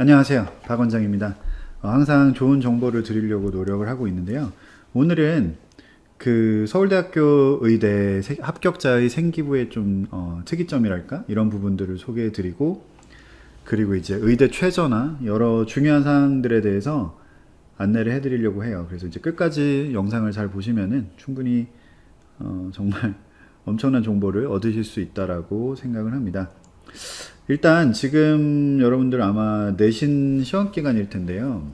안녕하세요. 박 원장입니다. 항상 좋은 정보를 드리려고 노력을 하고 있는데요. 오늘은 그 서울대학교 의대 합격자의 생기부의 좀 특이점이랄까? 이런 부분들을 소개해 드리고, 그리고 이제 의대 최저나 여러 중요한 사항들에 대해서 안내를 해 드리려고 해요. 그래서 이제 끝까지 영상을 잘 보시면은 충분히 정말 엄청난 정보를 얻으실 수 있다라고 생각을 합니다. 일단 지금 여러분들 아마 내신 시험 기간일 텐데요.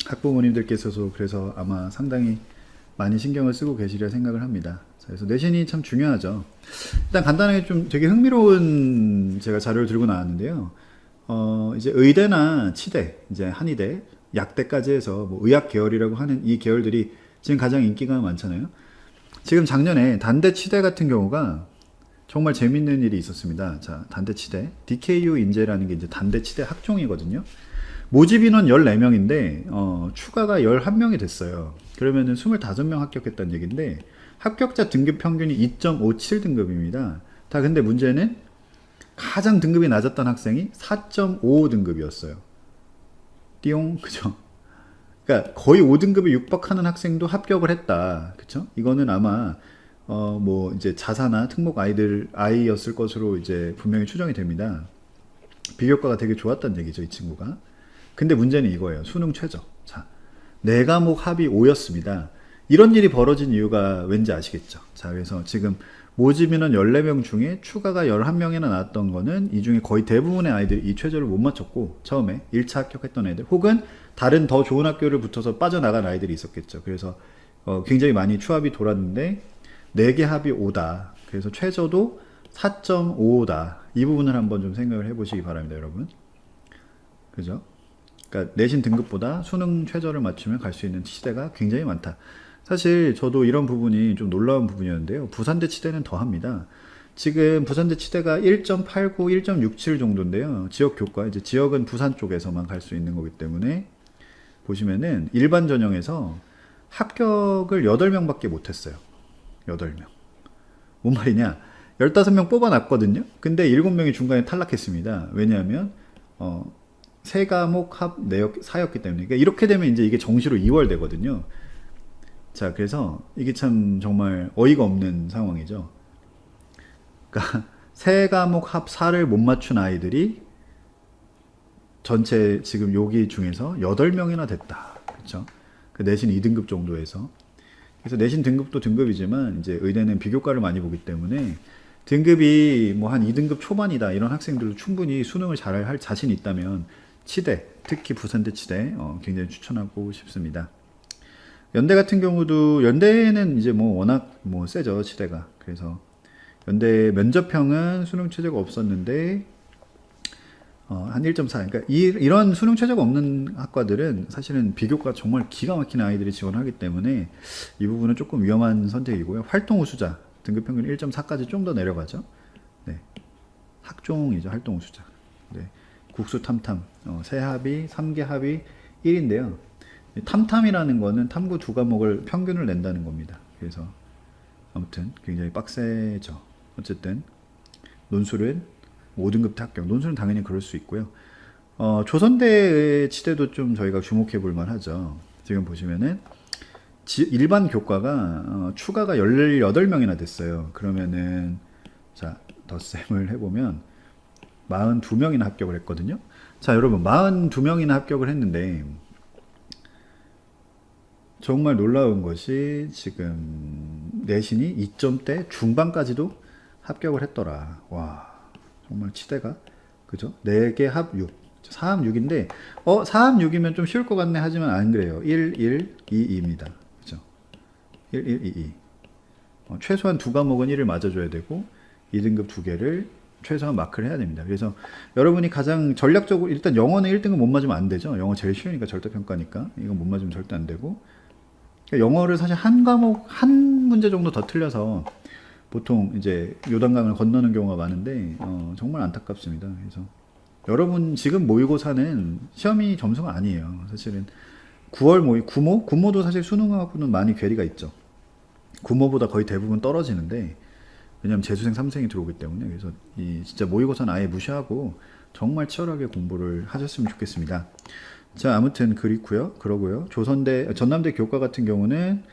학부모님들께서도 그래서 아마 상당히 많이 신경을 쓰고 계시리라 생각을 합니다. 그래서 내신이 참 중요하죠. 일단 간단하게 좀 되게 흥미로운 제가 자료를 들고 나왔는데요. 이제 의대나 치대, 이제 한의대, 약대까지 해서 뭐 의학 계열이라고 하는 이 계열들이 지금 가장 인기가 많잖아요. 지금 작년에 단대 치대 같은 경우가 정말 재밌는 일이 있었습니다. 자, 단대치대. DKU 인재라는 게 이제 단대치대 학종이거든요. 모집 인원 14명인데, 추가가 11명이 됐어요. 그러면은 25명 합격했다는 얘기인데, 합격자 등급 평균이 2.57 등급입니다. 다 근데 문제는 가장 등급이 낮았던 학생이 4.55 등급이었어요. 띠용, 그죠? 그러니까 거의 5등급에 육박하는 학생도 합격을 했다. 그쵸? 이거는 아마 뭐 이제 자사나 특목 아이였을 것으로 이제 분명히 추정이 됩니다. 비교과가 되게 좋았다는 얘기죠, 이 친구가. 근데 문제는 이거예요. 수능 최저. 자, 네 과목 합이 5였습니다. 이런 일이 벌어진 이유가 왠지 아시겠죠? 자, 그래서 지금 모집 인원 14명 중에 추가가 11명이나 나왔던 거는 이 중에 거의 대부분의 아이들이 이 최저를 못 맞췄고, 처음에 1차 합격했던 애들, 혹은 다른 더 좋은 학교를 붙어서 빠져나간 아이들이 있었겠죠. 그래서 굉장히 많이 추합이 돌았는데, 4개 합이 5다. 그래서 최저도 4.55다. 이 부분을 한번 좀 생각을 해보시기 바랍니다, 여러분. 그죠? 그러니까 내신 등급보다 수능 최저를 맞추면 갈 수 있는 치대가 굉장히 많다. 사실 저도 이런 부분이 좀 놀라운 부분이었는데요. 부산대 치대는 더 합니다. 지금 부산대 치대가 1.89, 1.67 정도인데요. 지역 교과, 이제 지역은 부산 쪽에서만 갈 수 있는 거기 때문에 보시면은 일반 전형에서 합격을 8명밖에 못했어요. 8명. 뭔 말이냐? 15명 뽑아놨거든요? 근데 7명이 중간에 탈락했습니다. 왜냐하면, 3과목 합 4였기 때문에. 그러니까 이렇게 되면 이제 이게 정시로 2월 되거든요. 자, 그래서 이게 참 정말 어이가 없는 상황이죠. 그러니까 3과목 합 4를 못 맞춘 아이들이 전체 지금 여기 중에서 8명이나 됐다. 그렇죠? 그 내신 2등급 정도에서. 그래서 내신 등급도 등급이지만 이제 의대는 비교과를 많이 보기 때문에 등급이 뭐 한 2등급 초반이다 이런 학생들도 충분히 수능을 잘 할 자신이 있다면 치대, 특히 부산대 치대 굉장히 추천하고 싶습니다. 연대 같은 경우도 연대는 이제 뭐 워낙 뭐 세죠, 치대가. 그래서 연대 면접형은 수능 최저가 없었는데 한 1.4. 그러니까 이런 수능 최저가 없는 학과들은 사실은 비교과 정말 기가 막히는 아이들이 지원하기 때문에 이 부분은 조금 위험한 선택이고요. 활동 우수자 등급 평균 1.4까지 좀 더 내려가죠. 네. 학종이죠, 활동 우수자. 네. 국수 탐탐, 세 합이 3개 합이 1인데요. 탐탐이라는 거는 탐구 2과목을 평균을 낸다는 겁니다. 그래서 아무튼 굉장히 빡세죠. 어쨌든 논술은 5등급 합격. 논술은 당연히 그럴 수 있고요. 조선대의 치대도 좀 저희가 주목해 볼 만하죠. 지금 보시면은 일반 교과가 추가가 18명이나 됐어요. 그러면은 자, 덧셈을 해보면 42명이나 합격을 했거든요. 자, 여러분 42명이나 합격을 했는데 정말 놀라운 것이 지금 내신이 2점대 중반까지도 합격을 했더라. 와, 정말 치대가, 그죠? 4개 합 6. 4합 6인데, 4합 6이면 좀 쉬울 것 같네 하지만 안 그래요. 1, 1, 2, 2입니다. 그죠? 1, 1, 2, 2. 최소한 2과목은 1을 맞아줘야 되고, 2등급 2개를 최소한 마크를 해야 됩니다. 그래서 여러분이 가장 전략적으로, 일단 영어는 1등급 못 맞으면 안 되죠. 영어 제일 쉬우니까 절대평가니까. 이건 못 맞으면 절대 안 되고. 그러니까 영어를 사실 한 과목, 한 문제 정도 더 틀려서 보통 이제 요단강을 건너는 경우가 많은데 정말 안타깝습니다. 그래서 여러분 지금 모의고사는 시험이 점수가 아니에요. 사실은 9월 구모도 사실 수능하고는 많이 괴리가 있죠. 구모보다 거의 대부분 떨어지는데 왜냐면 재수생 3생이 들어오기 때문에. 그래서 이 진짜 모의고사는 아예 무시하고 정말 치열하게 공부를 하셨으면 좋겠습니다. 자, 아무튼 그러고요. 전남대 교과 같은 경우는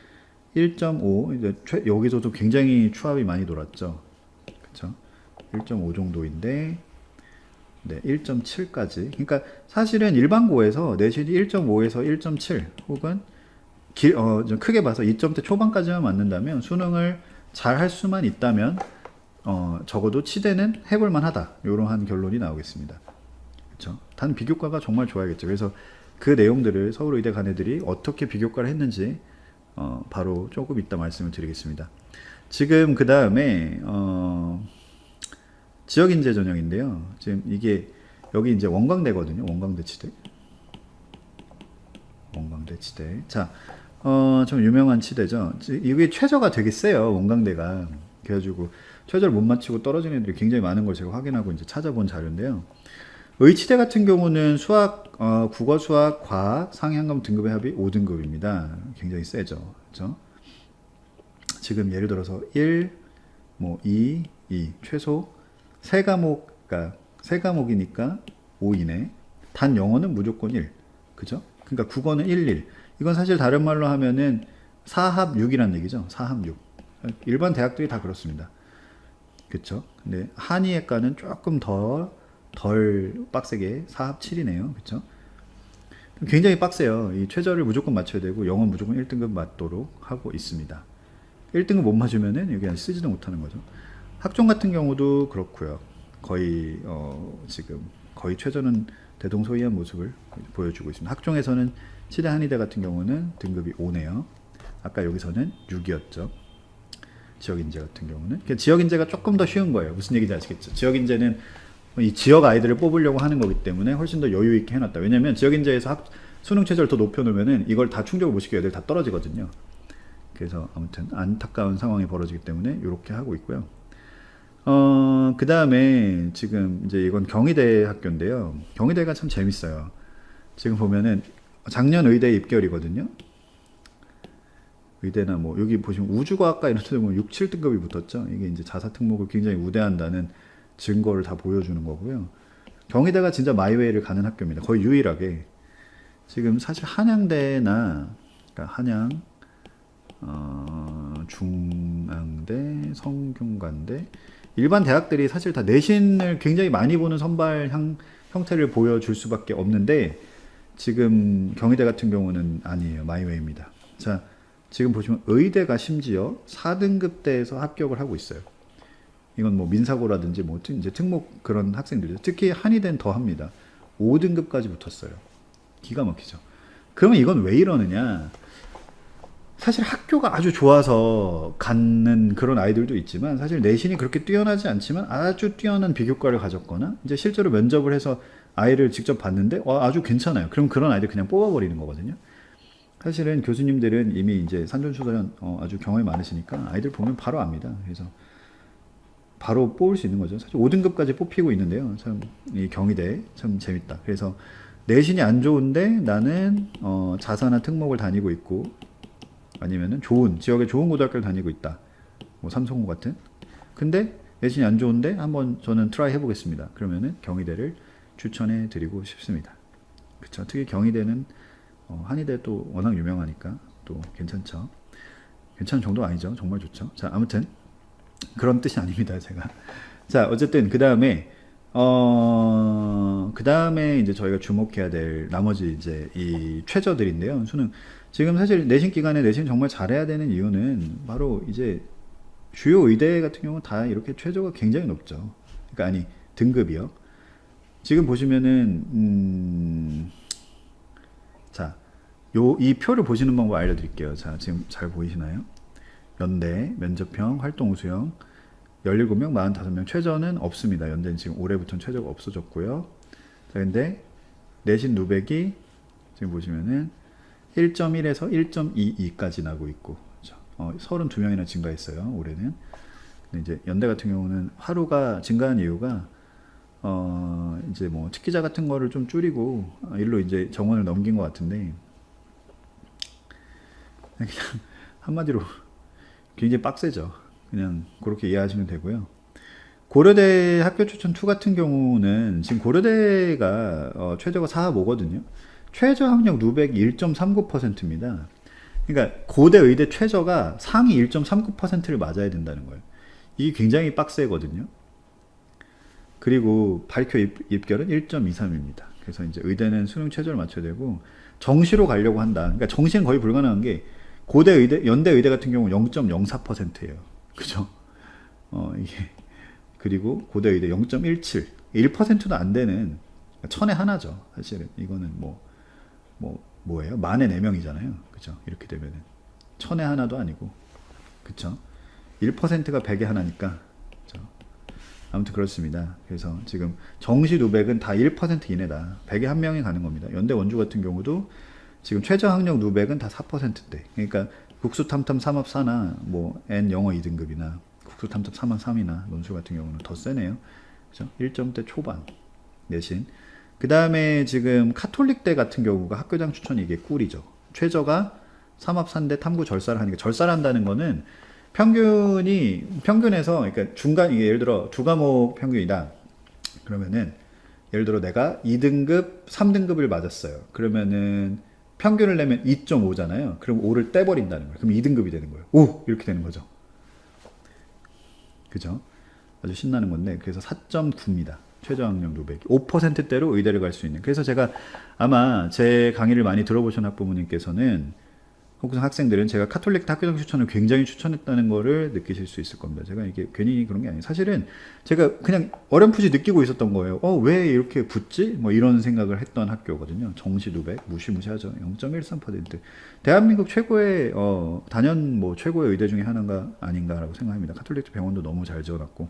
1.5, 이제 여기서도 굉장히 추합이 많이 돌았죠. 그쵸? 1.5 정도인데, 네, 1.7까지. 그러니까 사실은 일반고에서 내신이 1.5에서 1.7 혹은 좀 크게 봐서 2점대 초반까지만 맞는다면 수능을 잘 할 수만 있다면 적어도 치대는 해볼 만하다. 이러한 결론이 나오겠습니다. 그렇죠? 단 비교과가 정말 좋아야겠죠. 그래서 그 내용들을 서울의대 간 애들이 어떻게 비교과를 했는지 바로 조금 이따 말씀을 드리겠습니다. 지금 그 다음에 지역인재 전형인데요. 지금 이게 여기 이제 원광대거든요. 원광대 치대. 자, 좀 유명한 치대죠. 이게 최저가 되게 세요. 원광대가. 그래가지고 최저를 못 맞추고 떨어지는 애들이 굉장히 많은 걸 제가 확인하고 이제 찾아본 자료인데요. 의치대 같은 경우는 국어, 수학, 과학 상향금 등급의 합이 5등급입니다. 굉장히 세죠. 그렇죠? 지금 예를 들어서 1, 2, 최소 세 과목이니까 5이네. 단 영어는 무조건 1. 그죠? 그러니까 국어는 1, 1. 이건 사실 다른 말로 하면은 4합 6이란 얘기죠. 4합 6. 일반 대학들이 다 그렇습니다. 그쵸? 근데 한의예과는 조금 덜 빡세게 4합 7이네요. 그쵸? 굉장히 빡세요. 이 최저를 무조건 맞춰야 되고 영어 무조건 1등급 맞도록 하고 있습니다. 1등급 못 맞으면은 여기 쓰지도 못하는 거죠. 학종 같은 경우도 그렇고요. 지금 거의 최저는 대동소이한 모습을 보여주고 있습니다. 학종에서는 치대 한의대 같은 경우는 등급이 5네요. 아까 여기서는 6이었죠. 지역인재 같은 경우는. 그러니까 지역인재가 조금 더 쉬운 거예요. 무슨 얘기인지 아시겠죠? 지역인재는 이 지역 아이들을 뽑으려고 하는 거기 때문에 훨씬 더 여유 있게 해놨다. 왜냐면 지역인재에서 수능 최저를 더 높여놓으면은 이걸 다 충족을 못 시켜 애들 다 떨어지거든요. 그래서 아무튼 안타까운 상황이 벌어지기 때문에 이렇게 하고 있고요. 그 다음에 지금 이제 이건 경희대 학교인데요. 경희대가 참 재밌어요. 지금 보면은 작년 의대 입결이거든요. 의대나 여기 보시면 우주과학과 이런 데 보면 6, 7등급이 붙었죠. 이게 이제 자사 특목을 굉장히 우대한다는 증거를 다 보여주는 거고요. 경희대가 진짜 마이웨이를 가는 학교입니다. 거의 유일하게. 지금 사실 한양대나, 그러니까 한양, 중앙대, 성균관대, 일반 대학들이 사실 다 내신을 굉장히 많이 보는 선발 형태를 보여줄 수밖에 없는데, 지금 경희대 같은 경우는 아니에요. 마이웨이입니다. 자, 지금 보시면 의대가 심지어 4등급대에서 합격을 하고 있어요. 이건 민사고라든지 이제 특목 그런 학생들이죠. 특히 한의대는 더 합니다. 5등급까지 붙었어요. 기가 막히죠. 그러면 이건 왜 이러느냐? 사실 학교가 아주 좋아서 갖는 그런 아이들도 있지만 사실 내신이 그렇게 뛰어나지 않지만 아주 뛰어난 비교과를 가졌거나 이제 실제로 면접을 해서 아이를 직접 봤는데 아주 괜찮아요. 그럼 그런 아이들 그냥 뽑아버리는 거거든요. 사실은 교수님들은 이미 이제 산전수전 아주 경험이 많으시니까 아이들 보면 바로 압니다. 그래서 바로 뽑을 수 있는 거죠. 사실 5등급까지 뽑히고 있는데요. 참 이 경희대 참 재밌다. 그래서 내신이 안 좋은데 나는 자사나 특목을 다니고 있고 아니면은 지역에 좋은 고등학교를 다니고 있다. 삼성고 같은. 근데 내신이 안 좋은데 한번 저는 트라이 해보겠습니다. 그러면은 경희대를 추천해 드리고 싶습니다. 그쵸. 특히 경희대는 한의대 또 워낙 유명하니까 또 괜찮죠. 괜찮은 정도 아니죠. 정말 좋죠. 자, 아무튼 그런 뜻이 아닙니다. 제가. 자, 어쨌든 그 다음에 이제 저희가 주목해야 될 나머지 이제 이 최저들인데요. 수능 지금 사실 내신 기간에 내신 정말 잘해야 되는 이유는 바로 이제 주요 의대 같은 경우는 다 이렇게 최저가 굉장히 높죠. 그러니까 등급이요. 지금 보시면은 자, 이 표를 보시는 방법 알려드릴게요. 자, 지금 잘 보이시나요? 연대, 면접형, 활동 우수형, 17명, 45명. 최저는 없습니다. 연대는 지금 올해부터는 최저가 없어졌고요. 자, 근데 내신 누백이 지금 보시면은 1.1에서 1.22까지 나고 있고, 32명이나 증가했어요. 올해는. 근데 이제 연대 같은 경우는 하루가 증가한 이유가 이제 특기자 같은 거를 좀 줄이고 일로 이제 정원을 넘긴 것 같은데 그냥 한마디로 굉장히 빡세죠. 그냥 그렇게 이해하시면 되고요. 고려대 학교 추천 2 같은 경우는 지금 고려대가 최저가 4.5거든요. 최저 학력 누백 1.39%입니다. 그러니까 고대 의대 최저가 상위 1.39%를 맞아야 된다는 거예요. 이게 굉장히 빡세거든요. 그리고 발표 입결은 1.23입니다. 그래서 이제 의대는 수능 최저를 맞춰야 되고 정시로 가려고 한다. 그러니까 정시는 거의 불가능한 게 고대 의대, 연대 의대 같은 경우 0.04%예요. 그죠? 이게 그리고 고대 의대 0.17, 1%도 안 되는 천에 하나죠. 사실은 이거는 뭐예요? 만에 4명이잖아요. 그죠? 이렇게 되면은 천에 하나도 아니고, 그쵸? 1%가 100에 하나니까. 그쵸? 아무튼 그렇습니다. 그래서 지금 정시 누백은 다 1% 이내다. 100에 한 명이 가는 겁니다. 연대 원주 같은 경우도 지금 최저 학력 누백은 다 4%대. 그러니까 국수 탐탐 3합 4나 뭐 N 영어 2등급이나 국수 탐탐 3합 3이나 논술 같은 경우는 더 세네요. 그죠? 1점대 초반 내신. 그 다음에 지금 카톨릭대 같은 경우가 학교장 추천이 이게 꿀이죠. 최저가 3합 4인데 탐구 절사를 하니까, 절사한다는 거는 평균에서, 그러니까 중간, 이게 예를 들어 두 과목 평균이다. 그러면은 예를 들어 내가 2등급, 3등급을 맞았어요. 그러면은 평균을 내면 2.5잖아요. 그럼 5를 떼버린다는 거예요. 그럼 2등급이 되는 거예요. 오! 이렇게 되는 거죠. 그죠? 아주 신나는 건데, 그래서 4.9입니다. 최저 학력 누백. 5%대로 의대를 갈 수 있는. 그래서 제가 아마 제 강의를 많이 들어보신 학부모님께서는, 혹은 학생들은 제가 카톨릭 학교장 추천을 굉장히 추천했다는 거를 느끼실 수 있을 겁니다. 제가 이게 괜히 그런 게 아니에요. 사실은 제가 그냥 어렴풋이 느끼고 있었던 거예요. 왜 이렇게 붙지? 뭐 이런 생각을 했던 학교거든요. 정시 누백 무시무시하죠. 0.13%. 대한민국 최고의 단연 최고의 의대 중에 하나가 아닌가라고 생각합니다. 카톨릭 병원도 너무 잘 지어놨고.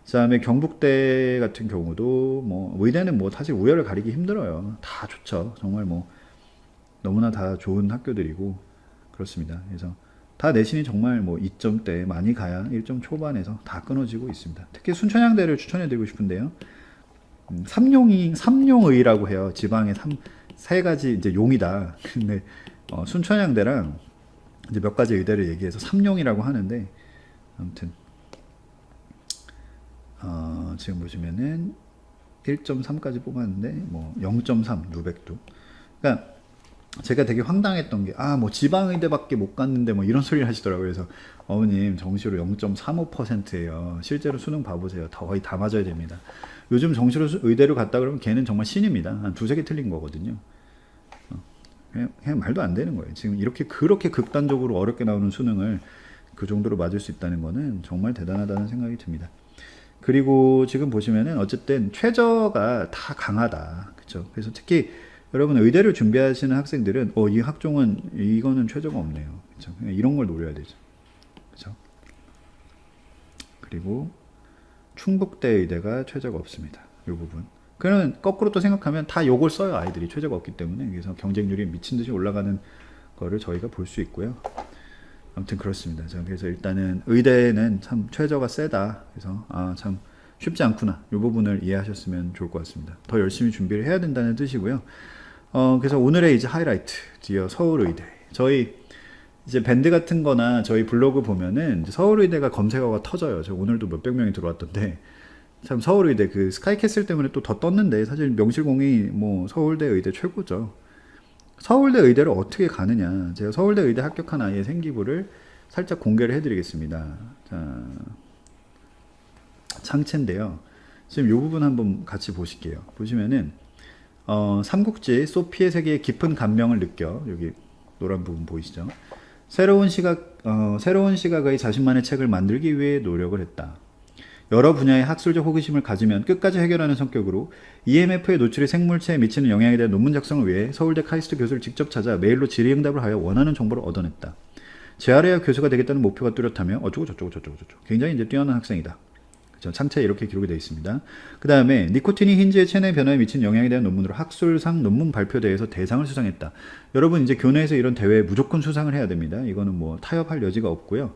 그다음에 경북대 같은 경우도 의대는 사실 우열을 가리기 힘들어요. 다 좋죠. 정말 너무나 다 좋은 학교들이고 그렇습니다. 그래서 다 내신이 정말 2점대 많이 가야 1점 초반에서 다 끊어지고 있습니다. 특히 순천향대를 추천해드리고 싶은데요. 삼용의라고 해요. 지방의 세 가지 이제 용이다. 근데 순천향대랑 이제 몇 가지 의대를 얘기해서 삼용이라고 하는데, 아무튼 지금 보시면은 1.3까지 뽑았는데 0.3 누백도. 그러니까 제가 되게 황당했던 게 지방의대밖에 못 갔는데 이런 소리를 하시더라고요. 그래서 어머님 정시로 0.35%예요. 실제로 수능 봐보세요. 거의 다 맞아야 됩니다. 요즘 정시로 의대로 갔다 그러면 걔는 정말 신입니다. 한 2-3개 틀린 거거든요. 그냥 말도 안 되는 거예요. 지금 그렇게 극단적으로 어렵게 나오는 수능을 그 정도로 맞을 수 있다는 거는 정말 대단하다는 생각이 듭니다. 그리고 지금 보시면은 어쨌든 최저가 다 강하다. 그쵸? 그래서 특히 여러분 의대를 준비하시는 학생들은 이 학종은 이거는 최저가 없네요. 그쵸? 이런 걸 노려야 되죠. 그쵸? 그리고 충북대 의대가 최저가 없습니다. 이 부분. 그러면 거꾸로 또 생각하면 다 요걸 써요. 아이들이 최저가 없기 때문에. 그래서 경쟁률이 미친 듯이 올라가는 거를 저희가 볼 수 있고요. 아무튼 그렇습니다. 그래서 일단은 의대는 참 최저가 세다. 그래서 참 쉽지 않구나. 이 부분을 이해하셨으면 좋을 것 같습니다. 더 열심히 준비를 해야 된다는 뜻이고요. 그래서 오늘의 이제 하이라이트, 드디어 서울의대. 저희 이제 밴드 같은 거나 저희 블로그 보면은 서울의대가 검색어가 터져요. 저 오늘도 몇백 명이 들어왔던데, 참 서울의대 그 스카이캐슬 때문에 또 더 떴는데, 사실 명실공히 서울대 의대 최고죠. 서울대 의대를 어떻게 가느냐. 제가 서울대 의대 합격한 아이의 생기부를 살짝 공개를 해드리겠습니다. 자, 창체인데요. 지금 이 부분 한번 같이 보실게요. 보시면은 삼국지 소피의 세계에 깊은 감명을 느껴. 여기 노란 부분 보이시죠? 새로운 시각의 자신만의 책을 만들기 위해 노력을 했다. 여러 분야의 학술적 호기심을 가지면 끝까지 해결하는 성격으로 EMF의 노출이 생물체에 미치는 영향에 대한 논문 작성을 위해 서울대 카이스트 교수를 직접 찾아 메일로 질의응답을 하여 원하는 정보를 얻어냈다. 재활의학 교수가 되겠다는 목표가 뚜렷하며 어쩌고 굉장히 이제 뛰어난 학생이다. 그렇죠? 창체에 이렇게 기록이 되어 있습니다. 그 다음에 니코틴이 힌지의 체내 변화에 미치는 영향에 대한 논문으로 학술상 논문 발표대회에서 대상을 수상했다. 여러분 이제 교내에서 이런 대회에 무조건 수상을 해야 됩니다. 이거는 타협할 여지가 없고요.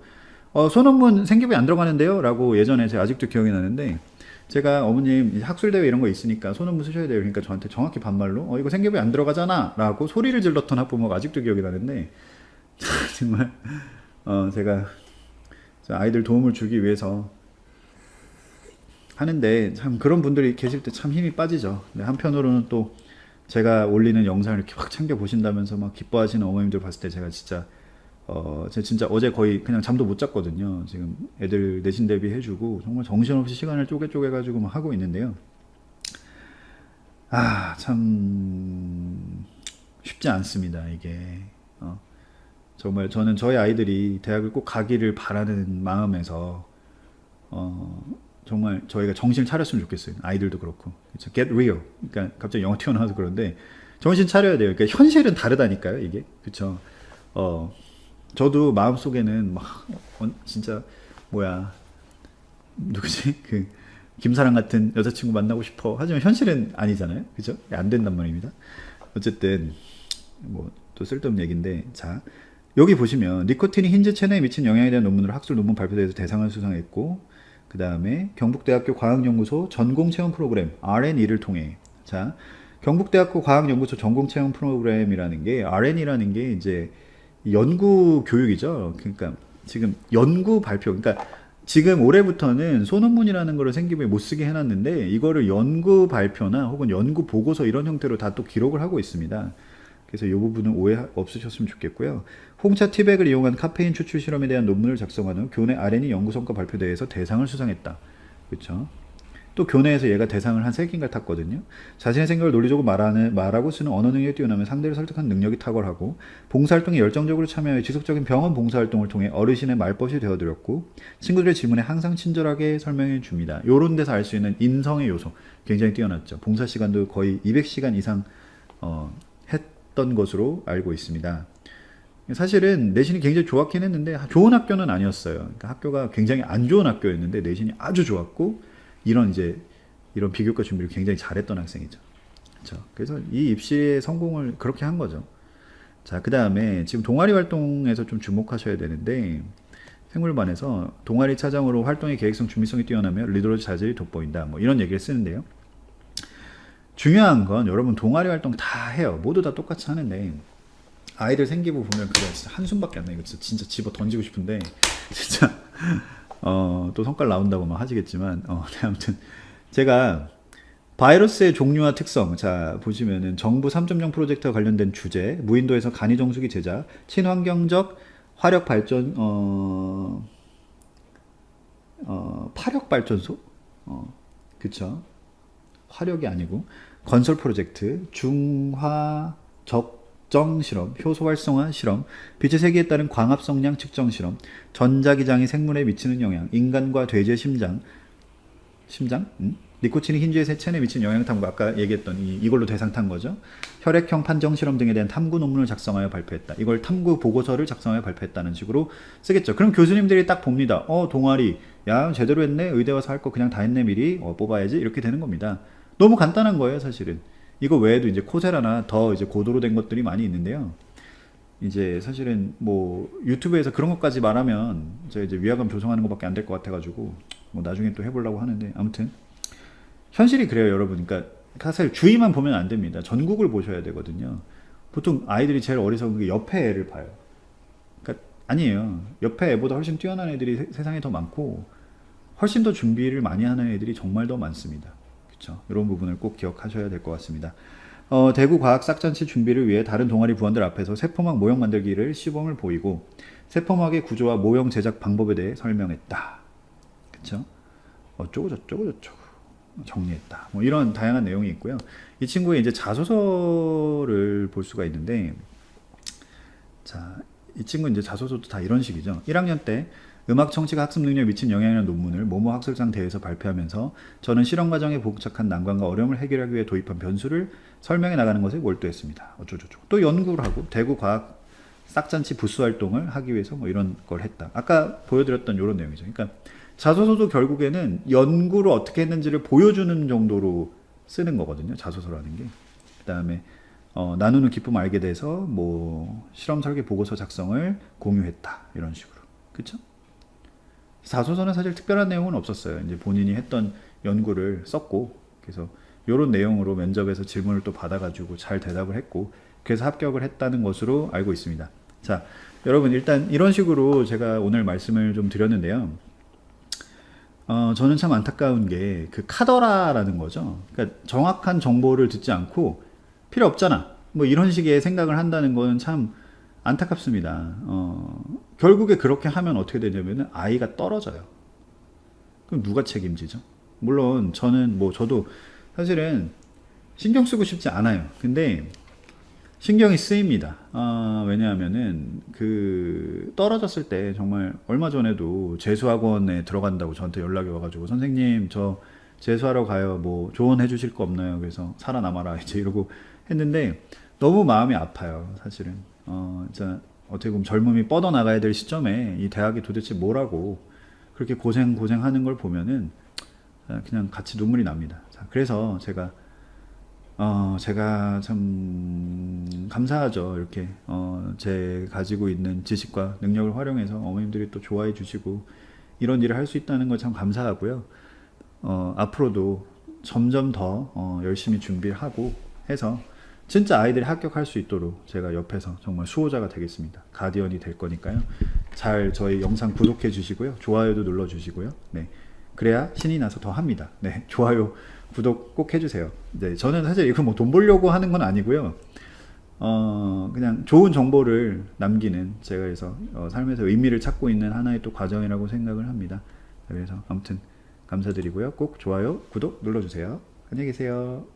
소논문 생기부에 안 들어가는데요? 라고 예전에 제가 아직도 기억이 나는데, 제가 어머님 학술대회 이런 거 있으니까 소논문 쓰셔야 돼요. 그러니까 저한테 정확히 반말로 이거 생기부에 안 들어가잖아 라고 소리를 질렀던 학부모가 아직도 기억이 나는데, 정말 제가 아이들 도움을 주기 위해서 하는데 참 그런 분들이 계실 때 참 힘이 빠지죠. 근데 한편으로는 또 제가 올리는 영상을 이렇게 확 챙겨 보신다면서 막 기뻐하시는 어머님들 봤을 때 제가 진짜 제가 진짜 어제 거의 그냥 잠도 못 잤거든요. 지금 애들 내신 대비 해주고 정말 정신없이 시간을 쪼개 가지고 막 하고 있는데요. 참 쉽지 않습니다. 이게 정말 저는 저희 아이들이 대학을 꼭 가기를 바라는 마음에서 정말 저희가 정신 차렸으면 좋겠어요. 아이들도 그렇고. 그렇죠? Get real. 그러니까 갑자기 영어 튀어나와서 그런데 정신 차려야 돼요. 그러니까 현실은 다르다니까요, 이게. 그렇죠? 저도 마음속에는 막 진짜 뭐야 누구지 그 김사랑 같은 여자친구 만나고 싶어 하지만 현실은 아니잖아요, 그죠? 안 된단 말입니다. 어쨌든 뭐 또 쓸데없는 얘기인데 자 여기 보시면 니코틴이 힌즈 체내에 미친 영향에 대한 논문으로 학술 논문 발표대회에서 대상을 수상했고 그 다음에 경북대학교 과학연구소 전공체험 프로그램 R&E를 통해 자 경북대학교 과학연구소 전공체험 프로그램이라는 게 R&E라는 게 이제 연구 교육이죠. 그러니까 지금 연구 발표, 그러니까 지금 올해부터는 소논문이라는 거를 생기부에 못 쓰게 해놨는데 이거를 연구 발표나 혹은 연구 보고서 이런 형태로 다 또 기록을 하고 있습니다. 그래서 이 부분은 오해 없으셨으면 좋겠고요. 홍차 티백을 이용한 카페인 추출 실험에 대한 논문을 작성한 후 교내 R&E 연구 성과 발표대회에서 대상을 수상했다. 그렇죠? 또 교내에서 얘가 대상을 한 3개인가 탔거든요. 자신의 생각을 논리적으로 말하고 쓰는 언어 능력이 뛰어나면 상대를 설득하는 능력이 탁월하고 봉사활동에 열정적으로 참여해 지속적인 병원 봉사활동을 통해 어르신의 말벗이 되어드렸고 친구들의 질문에 항상 친절하게 설명해 줍니다. 요런 데서 알 수 있는 인성의 요소 굉장히 뛰어났죠. 봉사 시간도 거의 200시간 이상 했던 것으로 알고 있습니다. 사실은 내신이 굉장히 좋았긴 했는데 좋은 학교는 아니었어요. 그러니까 학교가 굉장히 안 좋은 학교였는데 내신이 아주 좋았고 이런 비교과 준비를 굉장히 잘했던 학생이죠. 그렇죠? 그래서 이 입시의 성공을 그렇게 한 거죠. 자, 그 다음에 지금 동아리 활동에서 좀 주목하셔야 되는데 생물반에서 동아리 차장으로 활동의 계획성, 준비성이 뛰어나며 리더로서 자질이 돋보인다. 뭐 이런 얘기를 쓰는데요. 중요한 건 여러분 동아리 활동 다 해요. 모두 다 똑같이 하는데 아이들 생기부 보면 그거 진짜 한숨밖에 안 나요. 이거 진짜 집어 던지고 싶은데 진짜 또 성깔 나온다고 막 하시겠지만 네, 아무튼 제가 바이러스의 종류와 특성 자 보시면은 정부 3.0 프로젝트와 관련된 주제 무인도에서 간이 정수기 제작 친환경적 화력 발전 파력 발전소 그쵸 화력이 아니고 건설 프로젝트 중화 적정 실험 효소 활성화 실험 빛의 세기에 따른 광합 성량 측정 실험 전자기장이 생물에 미치는 영향 인간과 돼지의 심장 니코틴이 힌즈의 체내에 미치는 영향 탐구 아까 얘기했던 이걸로 대상 탄 거죠. 혈액형 판정 실험 등에 대한 탐구 논문을 작성하여 발표했다. 이걸 탐구 보고서를 작성하여 발표했다는 식으로 쓰겠죠. 그럼 교수님들이 딱 봅니다. 동아리 야 제대로 했네. 의대 와서 할 거 그냥 다 했네 미리 뽑아야지 이렇게 되는 겁니다. 너무 간단한 거예요 사실은. 이거 외에도 이제 코세라나 더 이제 고도로 된 것들이 많이 있는데요. 이제 사실은 뭐 유튜브에서 그런 것까지 말하면 제가 이제 위화감 조성하는 것밖에 안 될 것 같아가지고 뭐 나중에 또 해보려고 하는데 아무튼 현실이 그래요 여러분. 그러니까 사실 주위만 보면 안 됩니다. 전국을 보셔야 되거든요. 보통 아이들이 제일 어리석은 게 옆에 애를 봐요. 그러니까 아니에요. 옆에 애보다 훨씬 뛰어난 애들이 세상에 더 많고 훨씬 더 준비를 많이 하는 애들이 정말 더 많습니다. 그렇죠? 이런 부분을 꼭 기억하셔야 될 것 같습니다. 대구 과학 싹잔치 준비를 위해 다른 동아리 부원들 앞에서 세포막 모형 만들기를 시범을 보이고 세포막의 구조와 모형 제작 방법에 대해 설명했다. 그렇죠? 어쩌고 저쩌고 저쩌고 정리했다. 뭐 이런 다양한 내용이 있고요. 이 친구의 이제 자소서를 볼 수가 있는데, 자, 이 친구 이제 자소서도 다 이런 식이죠. 1학년 때 음악 청취가 학습 능력에 미친 영향이라는 논문을 모모 학술상 대회에서 발표하면서 저는 실험 과정의 복잡한 난관과 어려움을 해결하기 위해 도입한 변수를 설명해 나가는 것에 몰두했습니다. 어쩌고저쩌고. 또 연구를 하고 대구 과학 싹잔치 부스 활동을 하기 위해서 뭐 이런 걸 했다. 아까 보여드렸던 이런 내용이죠. 그러니까 자소서도 결국에는 연구를 어떻게 했는지를 보여주는 정도로 쓰는 거거든요. 자소서라는 게. 그 다음에 나누는 기쁨 알게 돼서 뭐 실험 설계 보고서 작성을 공유했다. 이런 식으로. 그쵸? 자소서는 사실 특별한 내용은 없었어요. 이제 본인이 했던 연구를 썼고, 그래서 이런 내용으로 면접에서 질문을 또 받아가지고 잘 대답을 했고, 그래서 합격을 했다는 것으로 알고 있습니다. 자, 여러분 일단 이런 식으로 제가 오늘 말씀을 좀 드렸는데요. 저는 참 안타까운 게 그 카더라라는 거죠. 그러니까 정확한 정보를 듣지 않고 필요 없잖아. 뭐 이런 식의 생각을 한다는 거는 참 안타깝습니다. 결국에 그렇게 하면 어떻게 되냐면은 아이가 떨어져요. 그럼 누가 책임지죠? 물론 저는 뭐 저도 사실은 신경 쓰고 싶지 않아요. 근데 신경이 쓰입니다. 왜냐하면은 그 떨어졌을 때 정말 얼마 전에도 재수학원에 들어간다고 저한테 연락이 와가지고 선생님 저 재수하러 가요. 뭐 조언해 주실 거 없나요? 그래서 살아남아라 이제 이러고 했는데 너무 마음이 아파요. 사실은 진짜 어떻게 보면 젊음이 뻗어 나가야 될 시점에 이 대학이 도대체 뭐라고 그렇게 고생하는 걸 보면은 그냥 같이 눈물이 납니다. 자, 그래서 제가 참 감사하죠. 이렇게 제 가지고 있는 지식과 능력을 활용해서 어머님들이 또 좋아해 주시고 이런 일을 할 수 있다는 거 참 감사하고요. 앞으로도 점점 더 열심히 준비를 하고 해서 진짜 아이들이 합격할 수 있도록 제가 옆에서 정말 수호자가 되겠습니다. 가디언이 될 거니까요. 잘 저희 영상 구독해 주시고요. 좋아요도 눌러 주시고요. 네. 그래야 신이 나서 더 합니다. 네. 좋아요, 구독 꼭 해주세요. 네. 저는 사실 이거 뭐 돈 벌려고 하는 건 아니고요. 그냥 좋은 정보를 남기는 제가 그래서 삶에서 의미를 찾고 있는 하나의 또 과정이라고 생각을 합니다. 그래서 아무튼 감사드리고요. 꼭 좋아요, 구독 눌러주세요. 안녕히 계세요.